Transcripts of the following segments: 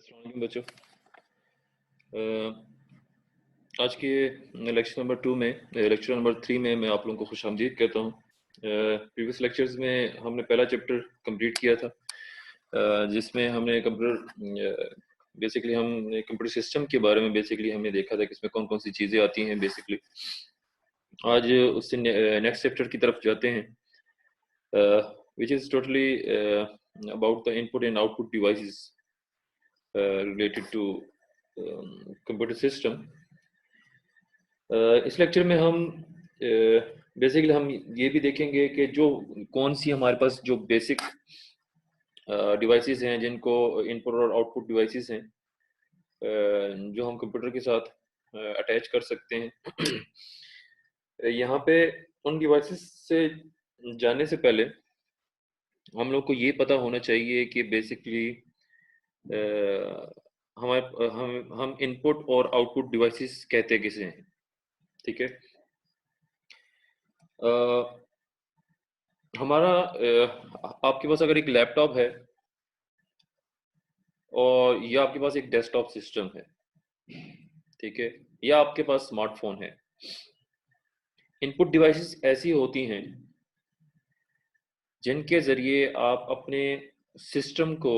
अस्सलाम वालेकुम बच्चों। आज के लेक्चर नंबर 2 में लेक्चर नंबर 3 में मैं आप लोगों को खुशामदीद कहता हूँ। प्रीवियस लेक्चर्स में हमने पहला चैप्टर कंप्लीट किया था, जिसमें हमने बेसिकली हमने कंप्यूटर सिस्टम के बारे में बेसिकली हमने देखा था कि इसमें कौन कौन सी चीज़ें आती हैं बेसिकली। आज उससे नेक्स्ट चैप्टर की तरफ जाते हैं, which is totally about the input and output devices related to computer system. इस लेक्चर में हम बेसिकली हम ये भी देखेंगे कि जो कौन सी हमारे पास जो बेसिक डिवाइसेस हैं जिनको इनपुट और आउटपुट डिवाइसेस हैं जो हम कंप्यूटर के साथ अटैच कर सकते हैं। यहाँ पे उन डिवाइसेस से जाने से पहले हम लोग को ये पता होना चाहिए कि बेसिकली हम इनपुट और आउटपुट डिवाइसेस कहते किसे हैं, ठीक है। हमारा आपके पास अगर एक लैपटॉप है और या आपके पास एक डेस्कटॉप सिस्टम है, ठीक है, या आपके पास स्मार्टफोन है, इनपुट डिवाइसेस ऐसी होती हैं जिनके जरिए आप अपने सिस्टम को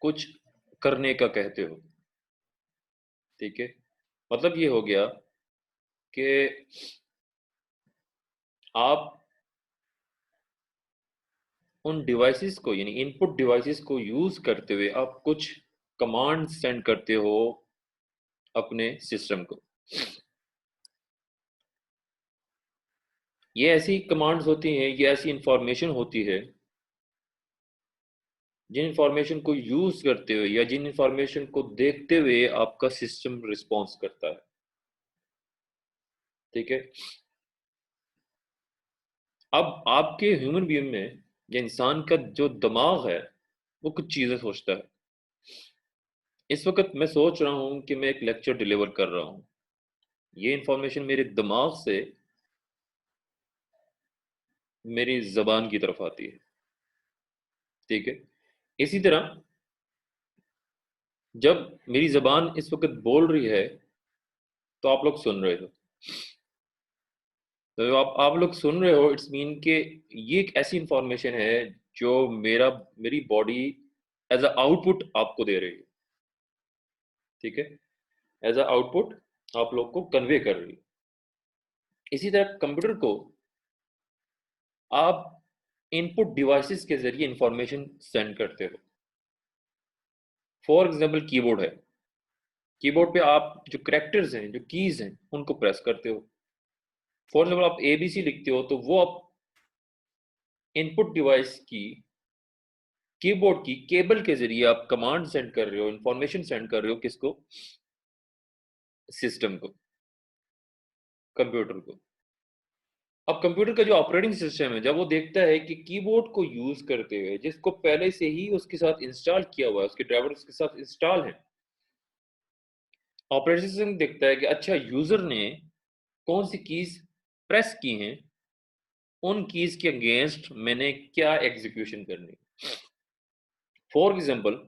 कुछ करने का कहते हो, ठीक है। मतलब ये हो गया कि आप उन डिवाइसेस को यानी इनपुट डिवाइसेस को यूज करते हुए आप कुछ कमांड सेंड करते हो अपने सिस्टम को। ये ऐसी कमांड्स होती हैं, ये ऐसी इंफॉर्मेशन होती है जिन इंफॉर्मेशन को यूज करते हुए या जिन इंफॉर्मेशन को देखते हुए आपका सिस्टम रिस्पॉन्स करता है, ठीक है। अब आपके ह्यूमन बीइंग में या इंसान का जो दिमाग है वो कुछ चीजें सोचता है। इस वक्त मैं सोच रहा हूं कि मैं एक लेक्चर डिलीवर कर रहा हूं, ये इंफॉर्मेशन मेरे दिमाग से मेरी जबान की तरफ आती है, ठीक है। इसी तरह जब मेरी जबान इस वक्त बोल रही है तो आप लोग सुन रहे हो, तो आप लोग सुन रहे हो, इट्स मीन कि ये एक ऐसी इंफॉर्मेशन है जो मेरी बॉडी एज अ आउटपुट आपको दे रही है, ठीक है। एज अ आउटपुट आप लोग को कन्वे कर रही है। इसी तरह कंप्यूटर को आप इनपुट डिवाइसेस के जरिए इंफॉर्मेशन सेंड करते हो। फॉर एग्जांपल कीबोर्ड है, कीबोर्ड पे आप जो कैरेक्टर्स हैं, जो कीज हैं, उनको प्रेस करते हो। फॉर एग्जांपल आप एबीसी लिखते हो तो वो आप इनपुट डिवाइस की कीबोर्ड की केबल के जरिए आप कमांड सेंड कर रहे हो, इंफॉर्मेशन सेंड कर रहे हो, किसको? सिस्टम को, कंप्यूटर को। अब कंप्यूटर का जो ऑपरेटिंग सिस्टम है, जब वो देखता है कि कीबोर्ड को यूज करते हुए जिसको पहले से ही उसके साथ इंस्टॉल किया हुआ है, उसके ड्राइवर उसके साथ इंस्टॉल है, ऑपरेटिंग सिस्टम देखता है कि अच्छा यूजर ने कौन सी कीज प्रेस की हैं, उन कीज के अगेंस्ट मैंने क्या एग्जीक्यूशन करनी। फॉर एग्जाम्पल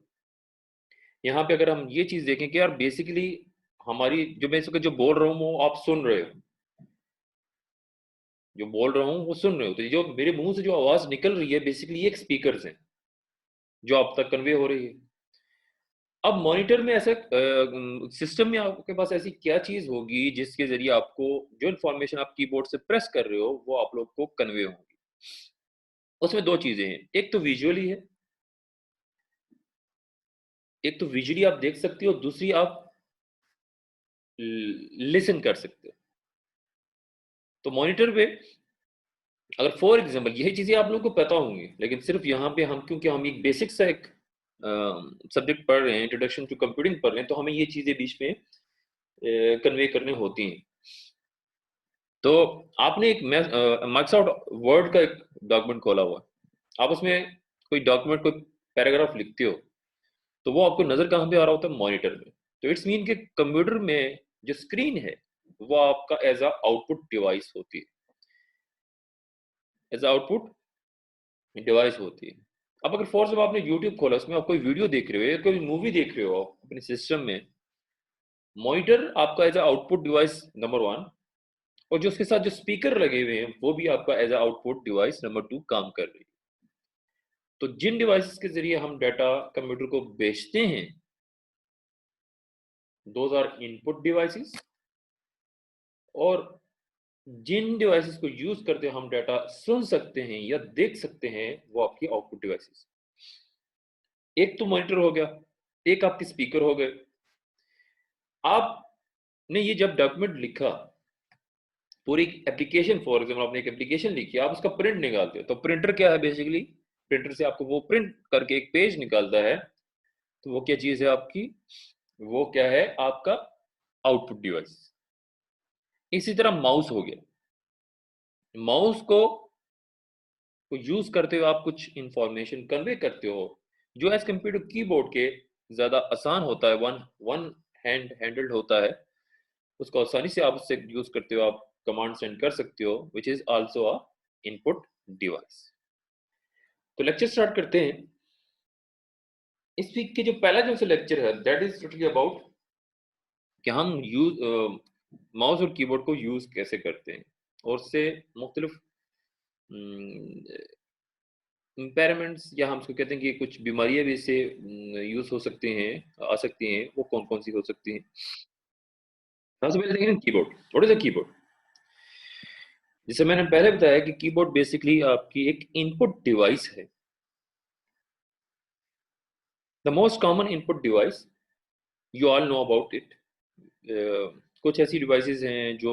यहाँ पे अगर हम ये चीज देखें कि यार बेसिकली हमारी जो मैं इसको जो बोल रहा हूँ वो आप सुन रहे हो, जो बोल रहा हूँ वो सुन रहे हो, तो जो मेरे मुंह से जो आवाज निकल रही है बेसिकली ये एक स्पीकर है जो आप तक कन्वे हो रही है। अब मॉनिटर में ऐसा सिस्टम में आपके पास ऐसी क्या चीज होगी जिसके जरिए आपको जो इन्फॉर्मेशन आप कीबोर्ड से प्रेस कर रहे हो वो आप लोग को कन्वे होगी। उसमें दो चीजें हैं, एक तो विजुअली है, एक तो विजुअली आप देख सकते हो, दूसरी आप लिसन कर सकते हो। तो मॉनिटर पे अगर फॉर एग्जांपल यही चीजें आप लोगों को पता होंगी, लेकिन सिर्फ यहाँ पे हम क्योंकि हम एक बेसिक सा एक सब्जेक्ट पढ़ रहे हैं, इंट्रोडक्शन टू कंप्यूटिंग पढ़ रहे हैं, तो हमें ये चीजें बीच में कन्वे करने होती हैं। तो आपने एक माइक्रोसॉफ्ट वर्ड का एक डॉक्यूमेंट खोला हुआ है, आप उसमें कोई डॉक्यूमेंट कोई पैराग्राफ लिखते हो तो वो आपको नजर कहाँ पे आ रहा होता है? मॉनिटर में। तो इट्स मीन कि कंप्यूटर में जो स्क्रीन है वो आपका एज अ आउटपुट डिवाइस होती है, एज अ आउटपुट डिवाइस होती है। अब अगर फॉर जब आपने यूट्यूब खोला, उसमें आप कोई वीडियो देख रहे हो या कोई मूवी देख रहे हो अपने सिस्टम में, मॉनिटर आपका as output device number one, और जो उसके साथ जो स्पीकर लगे हुए हैं वो भी आपका as output device number two काम कर रही है। तो जिन डिवाइसेस के जरिए हम डाटा कंप्यूटर को भेजते हैं, दोज आर इनपुट डिवाइसेस, और जिन डिवाइसेस को यूज करते हम डाटा सुन सकते हैं या देख सकते हैं, वो आपकी आउटपुट डिवाइसेस। एक तो मॉनिटर हो गया, एक आपके स्पीकर हो गए। आपने ये जब डॉक्यूमेंट लिखा, पूरी एप्लीकेशन, फॉर एग्जाम्पल आपने एक एप्लीकेशन लिखी, आप उसका प्रिंट निकालते हो, तो प्रिंटर क्या है बेसिकली, प्रिंटर से आपको वो प्रिंट करके एक पेज निकालता है। तो वो क्या चीज है आपकी, वो क्या है आपका आउटपुट डिवाइस। इसी तरह माउस हो गया, माउस को यूज करते हुए आप कुछ इंफॉर्मेशन कन्वे करते हो, जो एज कम्पेयर टू कीबोर्ड के ज्यादा आसान होता है, वन वन हैंडल्ड होता है, उसको आसानी से आप उससे यूज करते हो, आप कमांड सेंड कर सकते हो, which is also a input device. तो लेक्चर स्टार्ट करते हैं। इस वीक के जो पहला जो लेक्चर है, दैट इज टोटली अबाउट कि हम यूज माउस और कीबोर्ड को यूज कैसे करते हैं, और उससे मुख्तलिफ इम्पेयरमेंट्स, या हम उसको कहते हैं कि कुछ बीमारियां भी इससे यूज हो सकती हैं, आ सकती हैं, वो कौन कौन सी हो सकती हैं। सबसे पहले देखें keyboard. What is a keyboard? जैसे मैंने पहले बताया कि कीबोर्ड बेसिकली आपकी एक इनपुट डिवाइस है, the most common input device, you all know about it. कुछ ऐसी डिवाइसेस हैं जो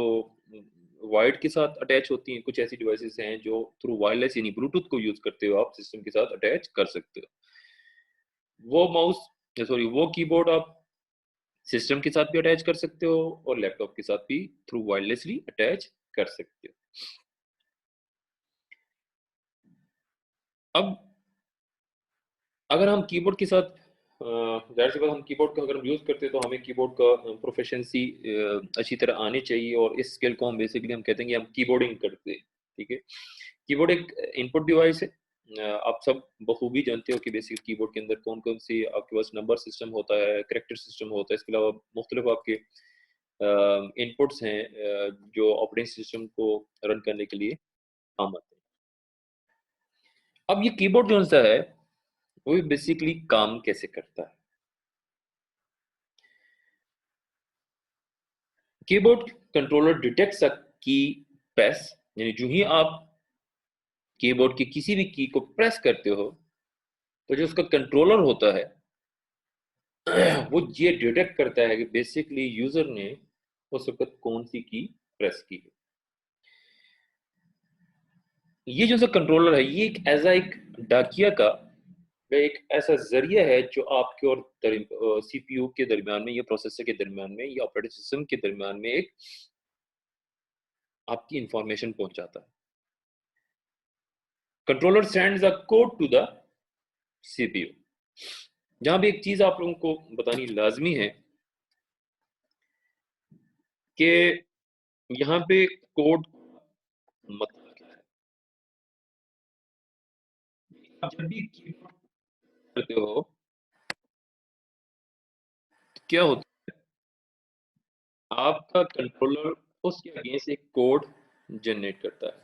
वायर्ड के साथ अटैच होती हैं, कुछ ऐसी डिवाइसेस हैं जो थ्रू वायरलेस यानी ब्लूटूथ को यूज करते हो आप सिस्टम के साथ अटैच कर सकते हो। वो माउस, सॉरी, वो कीबोर्ड आप सिस्टम के साथ भी अटैच कर सकते हो और लैपटॉप के साथ भी थ्रू वायरलेसली अटैच कर सकते हो। अब अगर हम कीबोर्ड के साथ जाहिर सी बात, हम कीबोर्ड का अगर हम यूज़ करते हैं तो हमें कीबोर्ड का प्रोफिशिएंसी अच्छी तरह आनी चाहिए, और इस स्किल को हम बेसिकली हम कहते हैं कि हम कीबोर्डिंग करते हैं। ठीक है, कीबोर्ड एक इनपुट डिवाइस है। आप सब बखूबी जानते हो कि बेसिक कीबोर्ड के अंदर कौन कौन सी आपके पास नंबर सिस्टम होता है, करेक्टर सिस्टम होता है, इसके अलावा मुख्तलिफ आपके इनपुट्स हैं जो ऑपरेटिंग सिस्टम को रन करने के लिए काम आते हैं। अब ये कीबोर्ड जो सा है, वो बेसिकली काम कैसे करता है? कीबोर्ड कंट्रोलर डिटेक्ट्स अ की प्रेस, यानी जो ही आप कीबोर्ड की किसी भी की को प्रेस करते हो, तो जो उसका कंट्रोलर होता है वो ये डिटेक्ट करता है कि बेसिकली यूजर ने उस वक्त कौन सी की प्रेस की है। ये जो सा कंट्रोलर है, ये एक एज एक डाकिया का एक ऐसा जरिया है जो आपके और सीपीयू के दरमियान में, या प्रोसेसर के दरमियान में, या ऑपरेटिंग सिस्टम के दरमियान में एक आपकी इंफॉर्मेशन पहुंचाता है। Controller sends a code to the CPU. जहां भी एक चीज आप लोगों को बतानी लाजमी है कि यहाँ पे कोड मतलब क्या है। आप जब भी कीबोर्ड करते हो तो क्या होता है, आपका कंट्रोलर उसके अगेंस्ट एक कोड जनरेट करता है।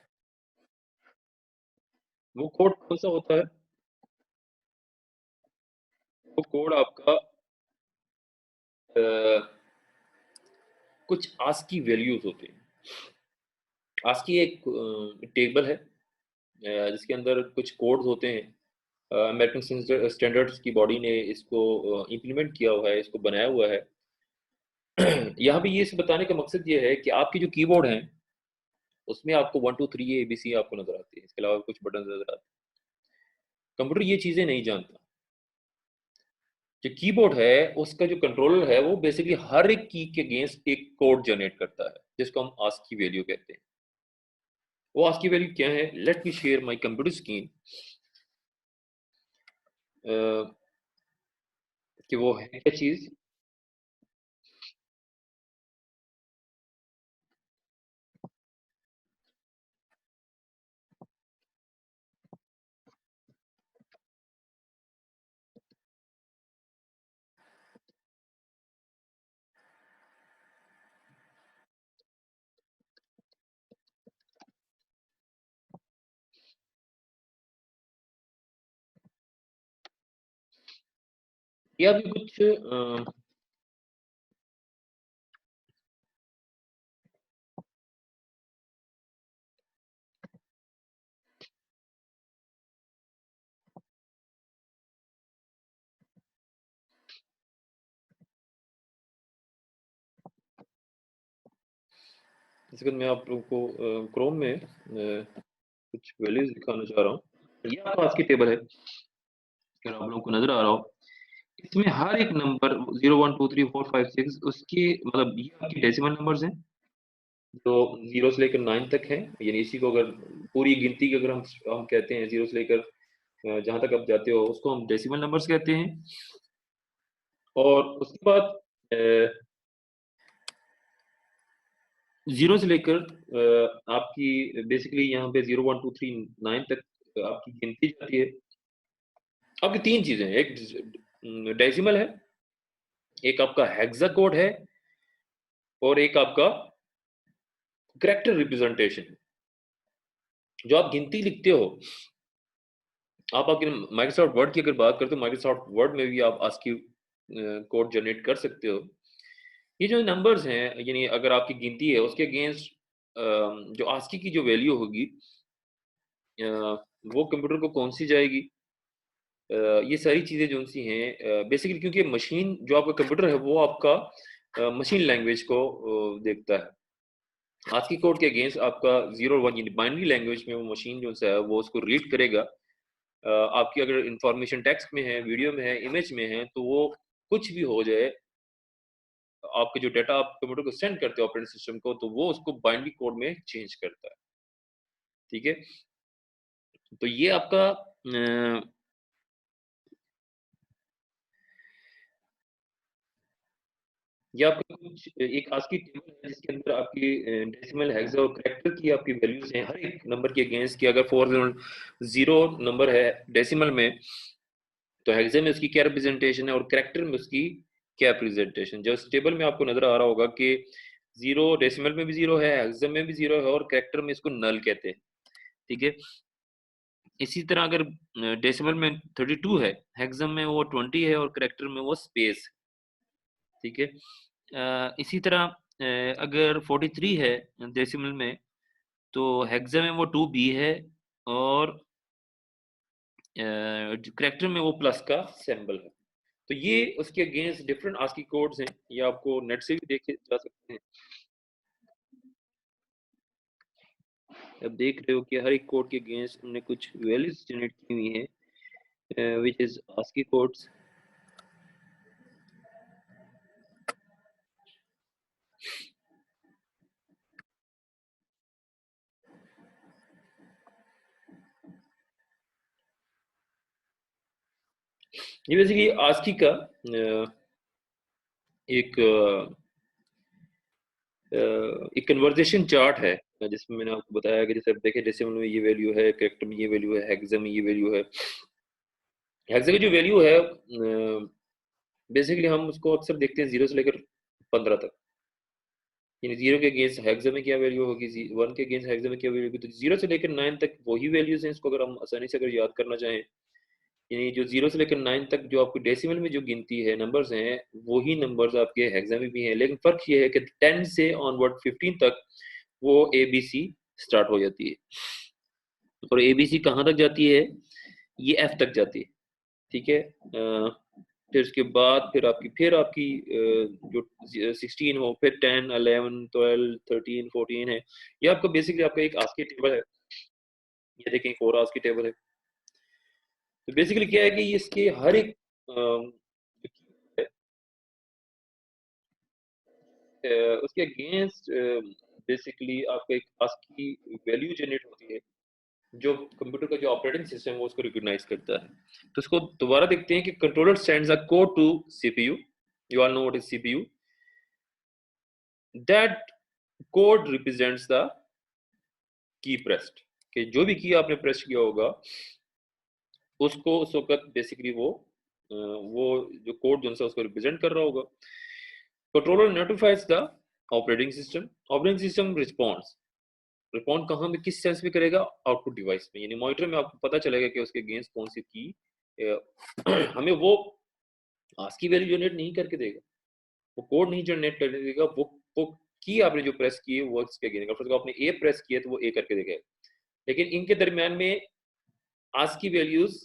वो कोड कौन सा होता है? वो कोड आपका अ, कुछ आस्की वैल्यूज होते हैं। आस्की एक टेबल है जिसके अंदर कुछ कोड्स होते हैं। अमेरिकन स्टैंडर्ड्स की बॉडी ने इसको इम्प्लीमेंट किया हुआ है, इसको बनाया हुआ है। यहाँ पे ये इस बताने का मकसद ये है कि आपके जो कीबोर्ड हैं उसमें आपको 1 2 3 ABC आपको नजर आती है, इसके अलावा कुछ बटन नजर आते हैं। कंप्यूटर ये चीजें नहीं जानता। जो कीबोर्ड है उसका जो कंट्रोलर है वो बेसिकली हर एक की के अगेंस्ट एक कोड जनरेट करता है, जिसको हम आस्क की वैल्यू कहते हैं। वो आस्क की वैल्यू क्या है? Let me share my computer screen, कि वो है क्या चीज। ये अभी कुछ जैसे कि मैं आप लोगों को क्रोम में कुछ वैल्यूज दिखाना चाह रहा हूँ। ये आपका आज की टेबल है, अगर आप लोगों को नजर आ रहा हो। इसमें हर एक नंबर 0 1 2 3 4 5 6 उसकी मतलब ये आपकी डेसिमल नंबर्स हैं जो 0 से लेकर 9 तक हैं। यानी इसी को अगर पूरी गिनती की अगर हम कहते हैं 0 से लेकर जहाँ तक आप जाते हो उसको हम डेसिमल नंबर्स कहते हैं। और उसके बाद 0 से लेकर आपकी बेसिकली यहाँ पे 0 1 2 3 9 तक आपकी गिनती जाती है। आपकी तीन चीजें हैं, एक डेसिमल है, एक आपका हेक्सा कोड है, और एक आपका कैरेक्टर रिप्रेजेंटेशन है। जो आप गिनती लिखते हो, आप अगर माइक्रोसॉफ्ट वर्ड की अगर बात करते हो, माइक्रोसॉफ्ट वर्ड में भी आप ASCII कोड जनरेट कर सकते हो। ये जो नंबर्स हैं, यानी अगर आपकी गिनती है उसके अगेंस्ट जो ASCII की जो वैल्यू होगी अ, वो कंप्यूटर को कौन सी जाएगी। ये सारी चीज़ें जो सी हैं बेसिकली क्योंकि मशीन जो आपका कंप्यूटर है वो आपका मशीन लैंग्वेज को देखता है। ASCII कोड के अगेंस्ट आपका 0 और 1 यानी बाइनरी लैंग्वेज में वो मशीन जो सा है वो उसको रीड करेगा। आपकी अगर इंफॉर्मेशन टेक्स्ट में है, वीडियो में है, इमेज में है, तो वो कुछ भी हो जाए, आपके जो डेटा आप कंप्यूटर को सेंड करते हो ऑपरेटिंग सिस्टम को, तो वो उसको बाइनरी कोड में चेंज करता है। ठीक है, तो ये आपका ये आपका कुछ एक ASCII टेबल है जिसके अंदर आपकी डेसिमल, हेक्सा और कैरेक्टर की आपकी वैल्यूज हैं हर एक नंबर के अगेंस्ट की। अगर 400 नंबर है डेसिमल में, तो हेक्सा में उसकी क्या रिप्रेजेंटेशन है और कैरेक्टर में उसकी क्या रिप्रेजेंटेशन। जो इस टेबल में आपको नजर आ रहा होगा कि 0 डेसिमल में भी 0 है, हेक्सा में भी 0 है, और कैरेक्टर में इसको नल कहते हैं। ठीक है, इसी तरह अगर डेसिमल में 32 है, हेक्सा में वो 20 है, और कैरेक्टर में वो स्पेस। ठीक है, इसी तरह अगर 43 है डेसिमल में, तो हेक्सा में वो 2b है, और कैरेक्टर में वो प्लस का सिंबल है। तो ये उसके अगेंस्ट डिफरेंट ASCII कोड्स हैं, ये आपको नेट से भी देखे जा सकते हैं। अब देख रहे हो कि हर एक कोड के अगेंस्ट हमने कुछ वैल्यूज जनरेट की हुई हैं विच इज ASCII कोड्स। ये बेसिकली ASCII का एक एक कन्वर्जेशन चार्ट है, जिसमें मैंने आपको बताया कि जैसे आप देखें डेसिमल में ये वैल्यू है, कैरेक्टर में ये वैल्यू है, हेक्सा में ये वैल्यू है। हेक्सा की जो वैल्यू है बेसिकली हम उसको अक्सर देखते हैं 0 से लेकर 15 तक। यानी 0 के अगेंस्ट हेक्सा में क्या वैल्यू होगी, 1 के अगेंस्ट हेक्सा में क्या वैल्यू होगी, तो 0 से लेकर 9 तक वही वैल्यूज हैं। इसको अगर हम आसानी से अगर याद करना चाहें, यानी जो 0 से लेकर 9 तक जो आपको डेसिमल में जो गिनती है नंबर्स हैं, वही नंबर्स आपके हेक्सा में भी हैं। लेकिन फ़र्क ये है कि 10 से ऑनवर्ड 15 तक वो ABC स्टार्ट हो जाती है, और ABC कहाँ तक जाती है, ये F तक जाती है। ठीक है, फिर उसके बाद फिर आपकी जो 16 हो, फिर 10 11 12 13 14 है। ये आपका बेसिकली आपका एक ASCII टेबल है। ये देखें, एक और ASCII टेबल है। तो बेसिकली क्या है कि इसके हर एक उसके अगेंस्ट बेसिकली आपका एक ASCII वैल्यू जनरेट होती है, जो कंप्यूटर का जो ऑपरेटिंग सिस्टम है वो उसको रिकॉग्नाइज करता है। तो उसको दोबारा देखते हैं कि controller sends a code to CPU। You all know what is CPU। That code represents the key pressed, कि जो भी की आपने प्रेस किया होगा उसको उस वक्त बेसिकली वो जो कोड जो है उसको रिप्रेजेंट कर रहा होगा। Controller notifies the operating system responds. Respond कहाँ में, किस सेंस में करेगा, आउटपुट डिवाइस में। यानी मॉनिटर में आपको पता चलेगा कि उसके अगेंस्ट कौन सी की हमें वो ASCII वैल्यू जनरेट नहीं करके देगा, वो कोड नहीं जनरेट करने देगा, वो की आपने जो प्रेस की है वो इसके गिनेगा। फॉर आपने ए प्रेस किया तो वो ए करके देगा। लेकिन इनके दरमियान में ASCII वैल्यूज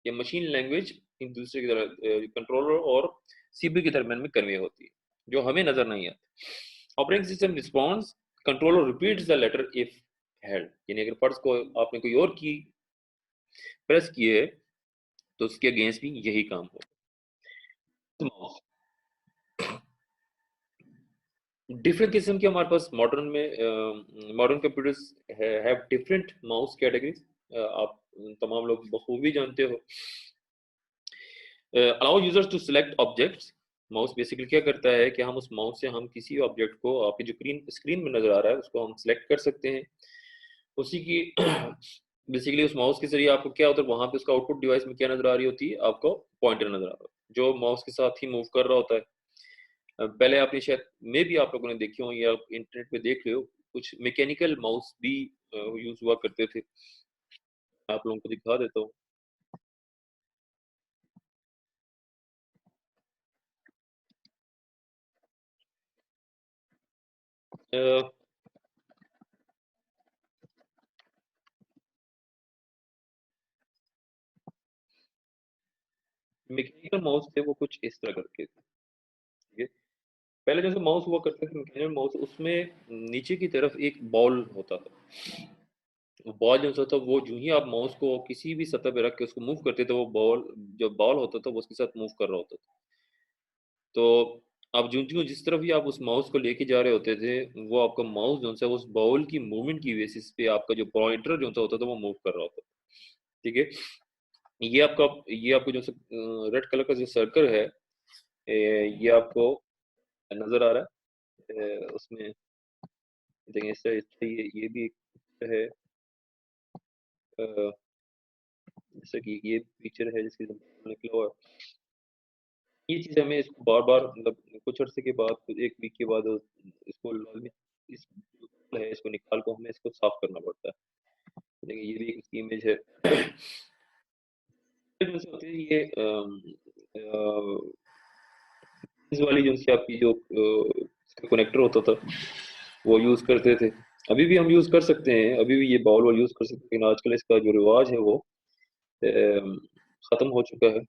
या मशीन लैंग्वेज एक दूसरे की तरह कंट्रोलर और सीपीयू के दरमियान में कन्वे होती है, जो हमें नजर नहीं आता। Operating system response, controller repeats the letter if held, यानी अगर फर्स्ट को आपने कोई और की प्रेस किए है तो उसके अगेंस्ट भी यही काम हो। डिफरेंट किस्म के हमारे पास मॉडर्न में modern computers have different mouse categories, आप तमाम लोग बखूबी जानते हो। Allow users to select objects, mouse basically क्या करता है कि हम उस माउस से हम किसी ऑब्जेक्ट को आपकी जो स्क्रीन में नजर आ रहा है उसको हम सेलेक्ट कर सकते हैं। उसी की बेसिकली उस माउस के जरिए आपको क्या होता है, वहां पे उसका आउटपुट डिवाइस में क्या नजर आ रही होती है, आपको पॉइंटर नजर आ रहा है जो माउस के साथ ही मूव कर रहा होता है। पहले आपने शायद मे भी आप लोगों ने देखी हो या इंटरनेट पे देख रहे हो, कुछ मैकेनिकल माउस भी यूज हुआ करते थे। आप लोगों को दिखा देता हूँ। मैकेनिकल माउस थे वो कुछ इस तरह करके थे, ठीक है। पहले जैसे माउस हुआ करते थे मैकेनिकल माउस, उसमें नीचे की तरफ एक बॉल होता था। बॉल जो होता था वो जो ही आप माउस को किसी भी सतह पे रख के उसको मूव करते थे, वो बॉल जो बॉल होता था वो उसके साथ मूव कर रहा होता था। तो आप जो जिस तरफ भी आप उस माउस को लेके जा रहे होते थे, वो आपका माउस जो है उस बॉल की मूवमेंट की बेसिस पे आपका जो पॉइंटर जो होता था वो मूव कर रहा होता था, ठीक है। ये आपको जो रेड कलर का जो सर्कल है, ये आपको नजर आ रहा है। उसमें देखिए इससे ये भी एक है, जैसे कि ये पिक्चर है जिसके निकला हुआ है। ये चीज़ हमें इसको बार-बार मतलब कुछ अर्से के बाद, कुछ 1 वीक के बाद इसको लाजमी इस है इसको निकाल को हमें इसको साफ करना पड़ता है। देखिए ये भी एक इसकी इमेज है। फिर जैसे होती है ये इस वाली जो सी आपकी जो इसका कनेक्टर होता था वो यूज़ करते थे। अभी भी हम यूज़ कर सकते हैं, अभी भी ये बाउल वो यूज़ कर सकते हैं, लेकिन आजकल इसका जो रिवाज है वो खत्म हो चुका है।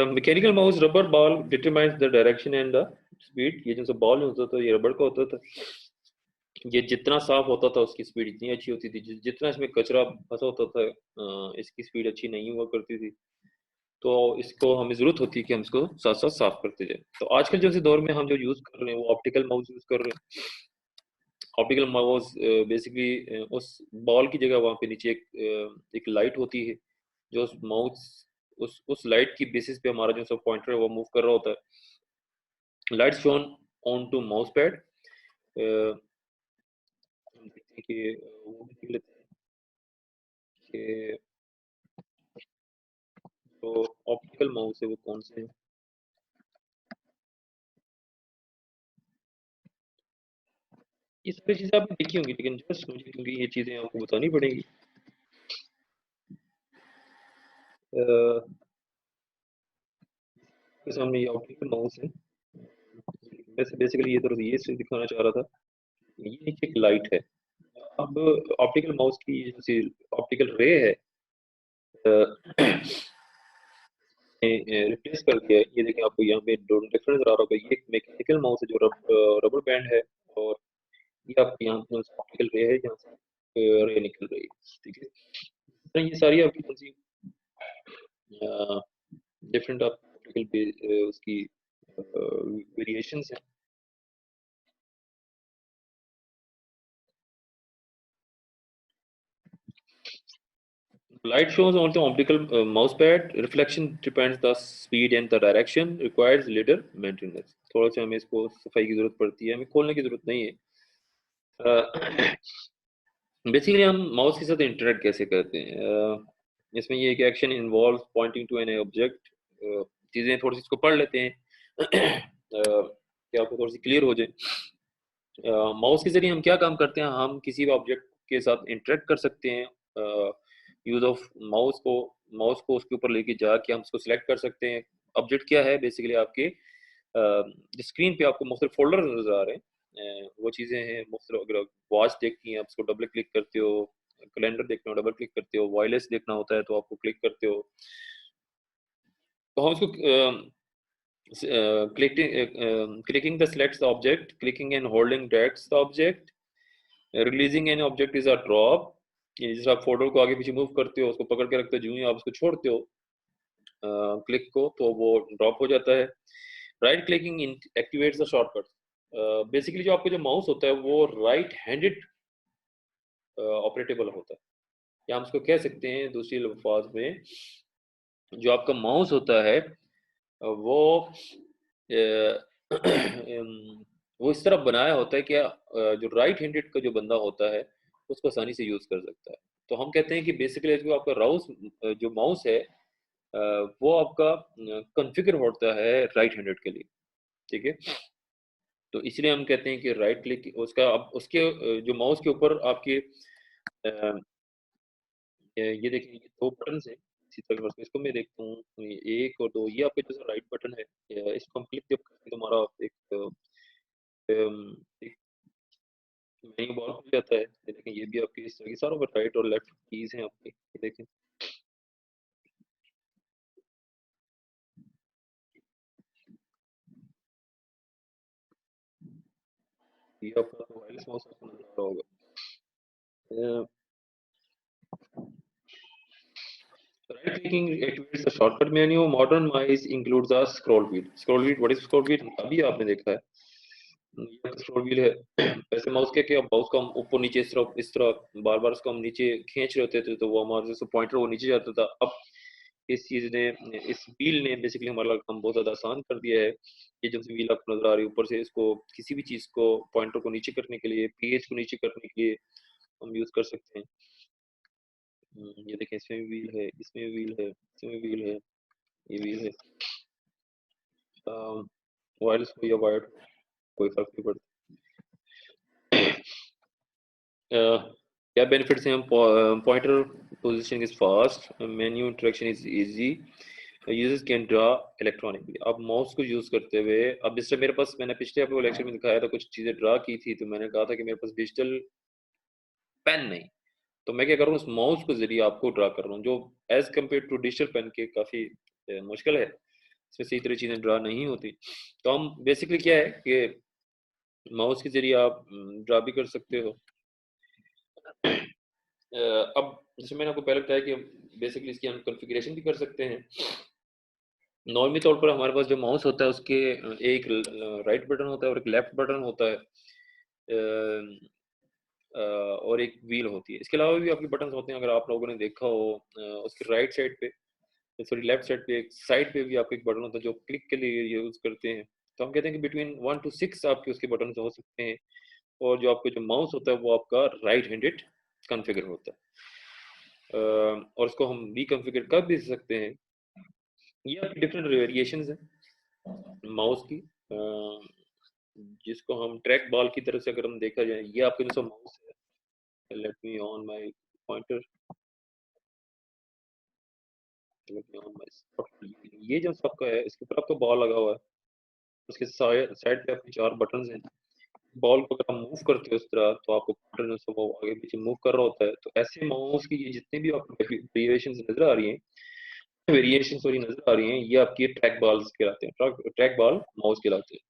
Mechanical mouse rubber ball determines the direction and the speed. ये जो सा बॉल होता था ये रबर का होता था, ये जितना साफ होता था उसकी स्पीड इतनी अच्छी होती थी, जितना इसमें कचरा फंसा होता था इसकी स्पीड अच्छी नहीं हुआ करती थी। तो इसको हमें जरूरत होती है कि हम इसको साथ साथ साफ करते जाए। तो आजकल जैसे दौर में हम जो यूज कर रहे हैं वो ऑप्टिकल माउस यूज कर रहे हैं। ऑप्टिकल माउस बेसिकली उस बॉल की जगह वहाँ पे नीचे एक लाइट होती है जो उस माउस उस लाइट की बेसिस पे हमारा जो सब पॉइंटर है वो मूव कर रहा होता है। Light shone on to mouse pad, हम देखते हैं कि वो भी देख लेते हैं कि जो ऑप्टिकल माउस है वो कौन से हैं। ये सारी चीज़ें आपने देखी होंगी, लेकिन जस्ट मुझे क्योंकि ये चीज़ें आपको बतानी पड़ेंगी। के सामने ये ऑप्टिकल माउस है। वैसे बेसिकली ये तो ये से दिखाना चाह रहा था, ये नीचे एक लाइट है। अब ऑप्टिकल माउस की जैसे ऑप्टिकल रे है रिप्लेस कर दिया है। ये देखिए आपको यहाँ पे डिफरेंस आ रहा होगा, ये एक मैकेनिकल माउस है जो रबर बैंड है, और ये आपके यहाँ पे ऑप्टिकल रे है जहाँ से रे निकल रही है, ठीक है। तो ये सारी आपकी कौन सी डिफरेंट ऑप्टिकल उसकी वेरिएशंस हैं। Light shows on the optical mouse pad. Reflection depends the speed and the direction. Requires little maintenance. थोड़ा सा हमें इसको सफाई की जरूरत पड़ती है, हमें खोलने की जरूरत नहीं है। बेसिकली हम माउस के साथ इंटरेक्ट कैसे करते हैं, इसमें ये एक action involve pointing to an object. चीज़ें थोड़ी सी इसको पढ़ लेते हैं कि आपको थोड़ी सी क्लियर हो जाए। माउस के जरिए हम क्या काम करते हैं, हम किसी भी ऑब्जेक्ट के साथ इंटरेक्ट कर सकते हैं यूज ऑफ माउस को उसके ऊपर लेके जाके हम उसको सिलेक्ट कर सकते हैं। ऑब्जेक्ट क्या है बेसिकली आपके स्क्रीन पे आपको मुख्तलिफ फोल्डर नजर आ रहे हैं, वो चीज़ें हैं मुख्तलिफ। अगर वॉच देखती हैं आप उसको डबल क्लिक करते हो, कैलेंडर देखना हो डबल क्लिक करते हो, वायरलेस देखना होता है तो आपको क्लिक करते हो। तो हम उसको clicking the selects the object, clicking and holding drags the object, releasing an object is a drop। ये जैसे आप फोल्डर को आगे पीछे मूव करते हो, उसको पकड़ के रखते हो, जो ही आप उसको छोड़ते हो क्लिक को, तो वो ड्रॉप हो जाता है। Right clicking activates the shortcut. Basically जो आपका जो माउस होता है वो राइट हैंडेड ऑपरेटेबल होता है, या हम उसको कह सकते हैं दूसरी अल्फाज में, जो आपका माउस होता है वो वो इस तरह बनाया होता है कि जो राइट हैंडेड का जो बंदा होता है उसको आसानी से यूज कर सकता है। तो हम कहते हैं कि बेसिकली जो आपका जो माउस है वो आपका कॉन्फ़िगर होता है राइट हैंडेड के लिए, ठीक है। तो इसलिए हम कहते हैं कि राइट क्लिक उसका, अब उसके जो माउस के ऊपर आपके ये देखिए ये दो बटन है इसी तरह से, इसको मैं देखता हूँ एक और दो, ये आपके जो राइट बटन है, इसको हम क्लिक जब करते हैं तो हमारा एक मेन्यू बार खुल जाता है। ये देखें ये भी आपके इस तरह की सारों पर राइट और लेफ्ट कीज हैं आपकी, ये देखें। ये आपका वायरलेस माउस आपको नजर आ रहा होगा। Right clicking activates the shortcut menu, modern mice includes the scroll wheel. Scroll wheel, what is scroll wheel, अभी आपने देखा है ये स्क्रॉल व्हील है। ऐसे माउस के क्या, माउस को हम ऊपर नीचे इस तरह बार बार उसको हम नीचे खींच रहे होते थे तो वो हमारा जैसे पॉइंटर वो नीचे जाता था। अब इस चीज ने, इस व्हील ने बेसिकली हमारा काम बहुत ज्यादा आसान कर दिया है। ये जो व्हील आपको नजर आ रही है ऊपर से, इसको किसी भी चीज को पॉइंटर को नीचे करने के लिए, पेज को नीचे करने के लिए हम यूज कर सकते हैं। ये देखें इसमें भी व्हील है, इसमें भी व्हील है, इसमें भी व्हील है, ये व्हील है। वायरलेस हो या वायर्ड, कोई फर्क नहीं पड़ता। क्या बेनिफिट्स हैं, pointer positioning is fast, menu interaction is easy, users can draw electronically. अब माउस को यूज करते हुए, अब जैसे मेरे पास, मैंने पिछले आपको लेक्चर में दिखाया था कुछ चीजें ड्रा की थी, तो मैंने कहा था कि मेरे पास डिजिटल पेन नहीं, तो मैं क्या कर रहा हूँ, उस माउस के जरिए आपको ड्रा कर रहा हूँ, जो as compare to digital pen के काफी मुश्किल है, इसमें सही तरह चीजें ड्रा नहीं होती। तो हम बेसिकली क्या है कि माउस के जरिए आप ड्रा भी कर सकते हो। अब जैसे मैंने आपको पहले बताया कि बेसिकली इसकी हम कॉन्फ़िगरेशन भी कर सकते हैं। नॉर्मली तौर पर हमारे पास जो माउस होता है उसके एक राइट बटन होता है और एक लेफ्ट बटन होता है, और एक व्हील होती है। इसके अलावा भी आपके बटन होते हैं, अगर आप लोगों ने देखा हो उसके राइट साइड पे, सॉरी लेफ्ट साइड पे, एक साइड पे भी आपका एक बटन होता है जो क्लिक के लिए यूज करते हैं। तो हम कहते हैं कि बिटवीन 1 to 6 आपके उसके बटन हो सकते हैं, और जो आपका जो माउस होता है वो आपका राइट हैंडेड कॉन्फ़िगर होता है। और इसको हम रिकॉन्फ़िगर कर भी सकते हैं। ये आपकी डिफरेंट वेरिएशंस हैं माउस की, जिसको हम ट्रैक बॉल की तरह से अगर हम देखा जाए, ये आपके जो माउस है, let me on my pointer, let me on my, ये जो सबका है इसके ऊपर आपका बॉल लगा हुआ है, उसके साइड साइड पे आपके 4 बटन हैं। बॉल को अगर हम मूव करते हो इस तरह तो आपको बटन से वो आगे पीछे मूव कर रहा होता है। तो ऐसे माउस की ये जितने भी आपको वेरिएशंस नजर आ रही हैं, वेरिएशन सॉरी नजर आ रही हैं, ये आपकी ट्रैक बॉल्स कहलाते हैं, ट्रैक बॉल माउस कहलाते हैं।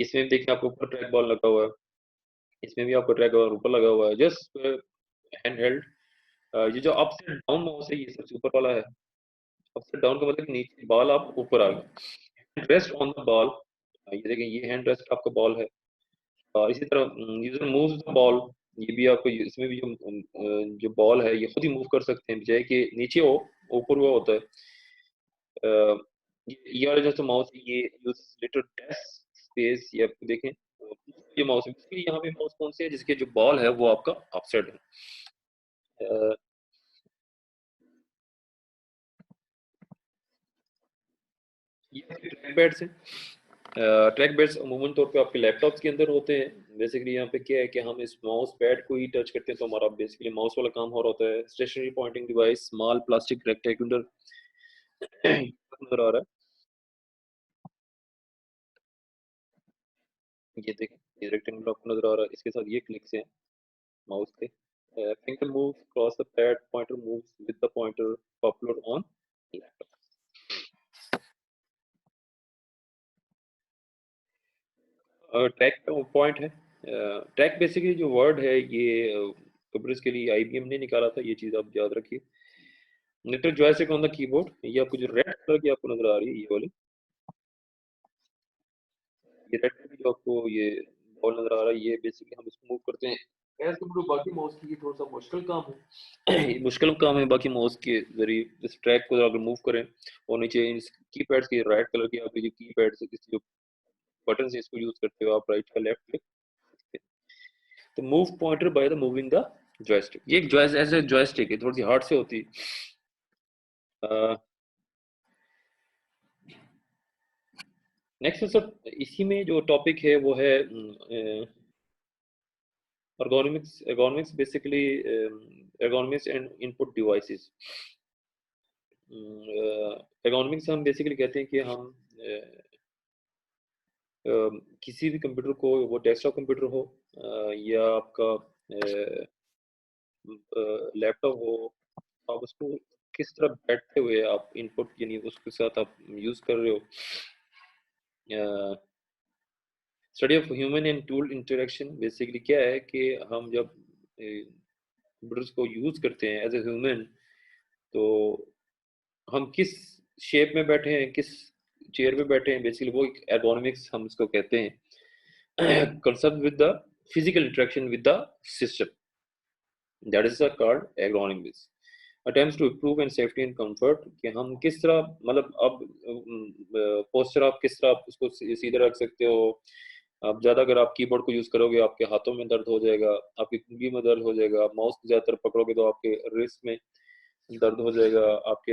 इसमें देखिए आपको ऊपर ट्रैक बॉल लगा हुआ है, इसमें भी आपको ट्रैक बॉल ऊपर लगा हुआ है, जस्ट हैंड हेल्ड। ये जो अप से डाउन माउस है ये सबसे ऊपर वाला है। अप से डाउन का मतलब कि नीचे बॉल आप ऊपर आ गए, रेस्ट ऑन द बॉल। ये देखें ये हैंड रेस्ट आपका बॉल है। इसी तरह यूजर मूव्स द बॉल, ये भी आपको इसमें भी जो बॉल है ये खुद ही मूव कर सकते हैं, बजाय कि नीचे हो ऊपर हुआ होता है। ये वाला जो माउस है ये यूज लिटिल डेस्क स्पेस, ये आप देखें ये माउस है, इसके यहाँ पे माउस कौन से है जिसके जो बॉल है वो आपका अपसाइड है। अ, ये ट्रैक पैड्स है, ट्रैक पैड्स अमूमन तौर पे आपके लैपटॉप्स के अंदर होते हैं। बेसिकली यहाँ पे क्या है कि हम इस माउस पैड को ही टच करते हैं तो हमारा बेसिकली माउस वाला काम हो रहा होता है। Stationary pointing device, small plastic rectangular नज़र आ रहा है। ये देखें, ये रेक्टेंगुलर आपको नज़र आ रहा है, इसके साथ ये क्लिक्स हैं माउस के। finger moves across the pad, pointer moves with the pointer, popular on laptop. Track point है। ट्रैक बेसिकली जो वर्ड है ये कंप्यूटर्स के लिए आईबीएम ने निकाला था, ये चीज़ आप याद रखिए। Little joystick on the keyboard, ये आपको जो रेड कलर की आपको नजर आ रही है ये वाली, ये रेड कलर की जो आपको ये बॉल नजर आ रहा है, ये बेसिकली हम इसको मूव करते हैं एज कम्पेयर टू बाकी माउस की। ये थोड़ा सा मुश्किल काम है ये मुश्किल काम है बाकी माउस के जरिए इस ट्रैक को अगर मूव करें। और नीचे इस कीपैड्स के रेड कलर की आपकी जो कीपैड्स जो बटन से इसको यूज करते हो आप राइट का लेफ्ट क्लिक, तो move pointer by the moving the joystick. ये एक जॉयस ऐसे जॉयस्टिक है, थोड़ी सी हार्ड से होती है। नेक्स्ट सर इसी में जो टॉपिक है वो है ergonomics basically ergonomics and input devices। ergonomics हम बेसिकली कहते हैं कि हम किसी भी कंप्यूटर को, वो डेस्कटॉप कंप्यूटर हो या आपका लैपटॉप हो, आप उसको किस तरह बैठते हुए आप इनपुट यानी उसके साथ आप यूज कर रहे हो। Study of human and tool interaction basically क्या है कि हम जब कंप्यूटर्स को यूज करते हैं एज ए ह्यूमन, तो हम किस शेप में बैठे हैं, किस चेयर पे बैठे हैं, बेसिकली वो एक एर्गोनॉमिक्स हम इसको कहते हैं। Concern with the physical interaction with the system, that is called ergonomics. Attempts to improve and safety and comfort, कि हम किस तरह मतलब अब पोस्चर आप किस तरह आप उसको सीधे रख सकते हो। अब ज़्यादा अगर आप कीबोर्ड को यूज़ करोगे आपके हाथों में दर्द हो जाएगा, आपकी उंगली में दर्द हो जाएगा। आप माउस को ज़्यादातर पकड़ोगे तो आपके रिस्ट में दर्द हो जाएगा, आपके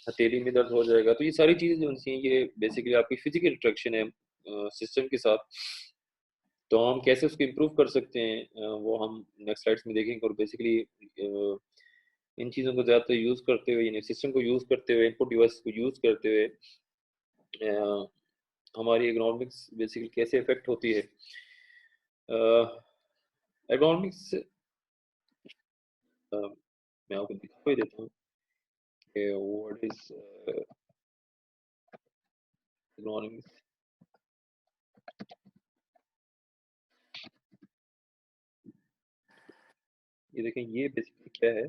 हथेली में दर्द हो जाएगा। तो ये सारी चीज़ें जो हैं ये बेसिकली आपकी फिजिकल इंटरेक्शन है सिस्टम के साथ। तो हम कैसे उसको इम्प्रूव कर सकते हैं वो हम नेक्स्ट स्लाइड्स में देखेंगे। और बेसिकली इन चीज़ों को ज़्यादातर यूज़ करते हुए, यानी सिस्टम को यूज़ करते हुए, इनपुट डिवाइस को यूज़ करते हुए हमारी इकोनॉमिक्स बेसिकली कैसे इफेक्ट होती है। इकोनॉमिक्स मैं आपको दिखा ही देता हूँ कि व्हाट इज इकोनॉमिक्स। ये देखें, ये बेसिकली क्या है।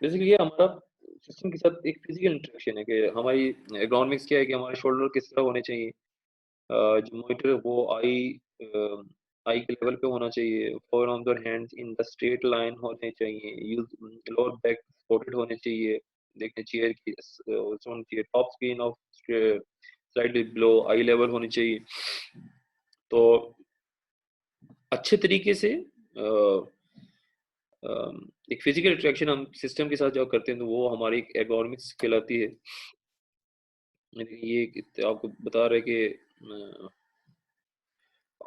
बेसिकली ये हमारा सिस्टम के साथ एक फिजिकल इंटरेक्शन है कि हमारी इकोनॉमिक्स क्या है कि हमारे शोल्डर किस तरह होने चाहिए। जो मॉनिटर है वो आई के लेवल पे होना चाहिए। Four on the hands in the straight line होने चाहिए। यूज लोअर बैक सपोर्टेड होने चाहिए। देखने चेयर की चाहिए top screen of slightly below I level होनी चाहिए। तो अच्छे तरीके से एक फिजिकल इंटरेक्शन हम सिस्टम के साथ जब करते हैं तो वो हमारी एर्गोनॉमिक्स कहलाती है। ये आपको बता रहे कि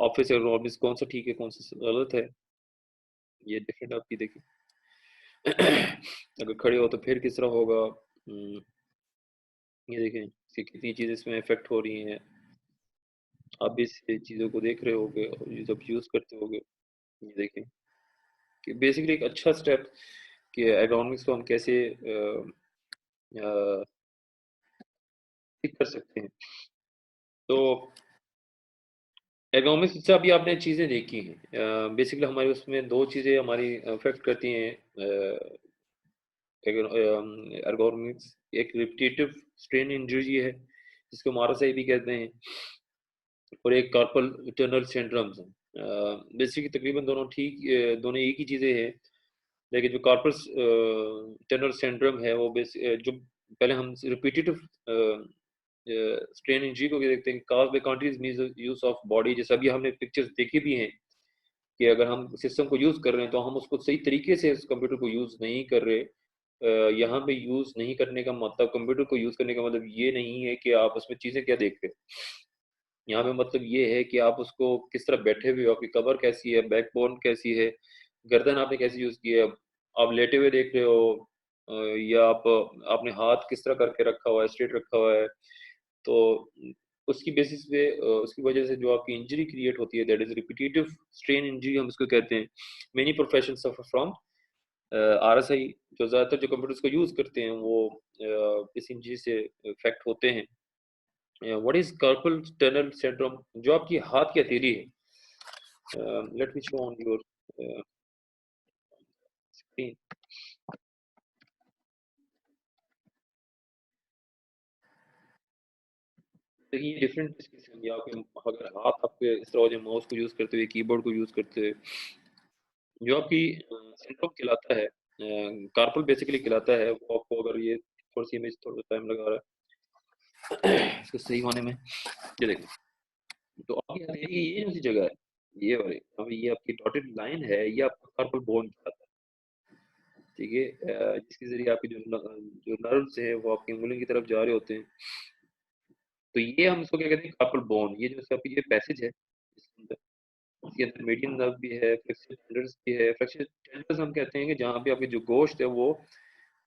ऑफिस एर्गोनॉमिक्स कौन सा ठीक है कौन सा गलत है। ये डिफरेंट आपकी देखिए। अगर खड़े हो तो फिर किस तरह होगा। ये देखें कि कितनी चीज़ें इसमें इफेक्ट हो रही हैं। आप भी इस चीज़ों को देख रहे होगे और ये जब यूज़ करते होगे। ये देखें कि बेसिकली एक अच्छा स्टेप कि एर्गोनॉमिक्स को हम कैसे ठीक कर सकते हैं। तो एर्गोनॉमिक्स से अभी आपने चीज़ें देखी हैं। बेसिकली हमारे उसमें दो चीज़ें हमारी अफेक्ट करती हैं एर्गोनॉमिक्स। एक रिपीटेटिव स्ट्रेन इंजरी है जिसको मारासाई भी कहते हैं, और एक कार्पल टनल सिंड्रोम्स है। बेसिकली तकरीबन दोनों ठीक दोनों एक ही चीज़ें हैं। लेकिन जो कार्पल टनल सिंड्रोम है वो जो पहले हम रिपीटेटिव स्ट्रेन इंजरी को भी देखते हैं। Cause by countries use of body, जैसे अभी हमने पिक्चर्स देखी भी हैं कि अगर हम सिस्टम को यूज कर रहे हैं तो हम उसको सही तरीके से उस कंप्यूटर को यूज नहीं कर रहे। यहाँ पे यूज़ नहीं करने का मतलब, कंप्यूटर को यूज़ करने का मतलब ये नहीं है कि आप उसमें चीज़ें क्या देख रहे हो। यहाँ पे मतलब ये है कि आप उसको किस तरह बैठे हुए हो, आपकी कमर कैसी है, बैकबोन कैसी है, गर्दन आपने कैसे यूज़ की है, आप लेटे हुए देख रहे हो या आप आपने हाथ किस तरह करके रखा हुआ है, स्ट्रेट रखा हुआ है। तो उसकी बेसिस पे उसकी वजह से जो आपकी इंजरी क्रिएट होती है, that is repetitive strain injury हम इसको कहते हैं। Many professional suffer from RSI. जो ज़्यादातर जो कंप्यूटर्स को यूज़ करते हैं वो इस इंजरी से इफ़ेक्ट होते हैं। What is carpal tunnel syndrome? जो आपकी हाथ की हथेली है, let me show on your screen. देखिए ये डिफरेंट इसकी से या आपके अगर हाथ आपके इस तरह जो माउस को यूज़ करते हुए, कीबोर्ड को यूज़ करते हुए, जो आपकी सिंड्रोम कहलाता है, कार्पल बेसिकली कहलाता है, वो आपको अगर ये थोड़ी-सी इमेज थोड़ा टाइम लगा रहा है इसको सही होने में। ये देखो, तो आपकी हथेली ये जो सी जगह है, ये वाली, अब ये आपकी डॉटेड लाइन है, ये आपका कार्पल बोन कहलाता है, ठीक है? जिसके ज़रिए आपके जो नर्व्स हैं, वो आपकी उँगलियों की तरफ जा रहे होते हैं। तो ये हम इसको क्या कहते हैं, कार्पल बोन। ये जो इसका ये पैसेज है, इसके अंदर, इसके अंदर मीडियन नर्व भी है, फ्लेक्सर टेंडर्स भी है। फ्लेक्सर टेंडर्स हम कहते हैं कि जहाँ पे आपकी जो गोश्त है वो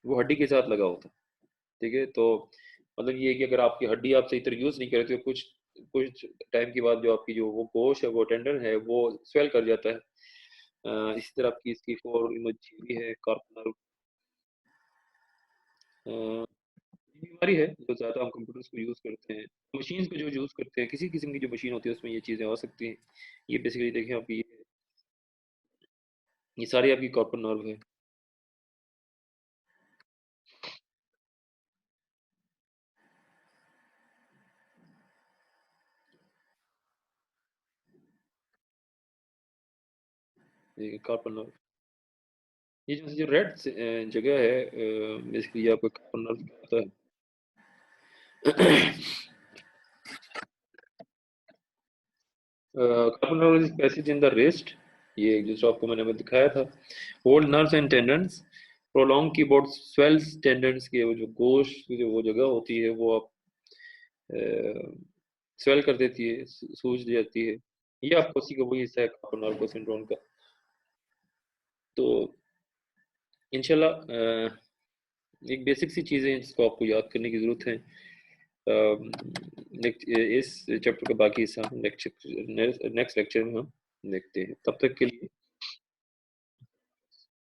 हड्डी के साथ लगा होता है, ठीक है? तो मतलब ये है कि अगर आपकी हड्डी आप सही तरह यूज़ नहीं करे तो कुछ कुछ टाइम के बाद जो आपकी जो वो गोश्त है, वो टेंडन है, वो स्वेल कर जाता है। इसी तरह आपकी इसकी एक और इमेज भी है, कार्पल नर्व। अ, ये बीमारी है जो ज़्यादा हम कंप्यूटर्स को यूज़ करते हैं, मशीन्स को जो यूज़ करते हैं, किसी किस्म की जो मशीन होती है उसमें ये चीज़ें आ सकती हैं। ये बेसिकली देखें आप, ये सारी आपकी कार्पल नर्व है। ये कार्पल नर्व, ये जो रेड जगह है, बेसिकली ये आपका कार्पल नर्व कहलाता है। Carpal nerve is passage in the wrist, ये जो आपको मैंने अभी दिखाया था। Hold nerves and tendons, prolong keyboard swells tendons की वो जो गोश्त की जो वो जगह होती है वो आप स्वेल कर देती है, सूज जाती है। ये आपको उसी का वही हिस्सा है कार्पल नर्व सिंड्रोम का। तो इंशाल्लाह एक बेसिक सी चीज़ें हैं जिसको आपको याद करने की ज़रूरत है। इस चैप्टर का बाकी हिस्सा नेक्स्ट नेक्स्ट लेक्चर में हम देखते हैं। तब तक के लिए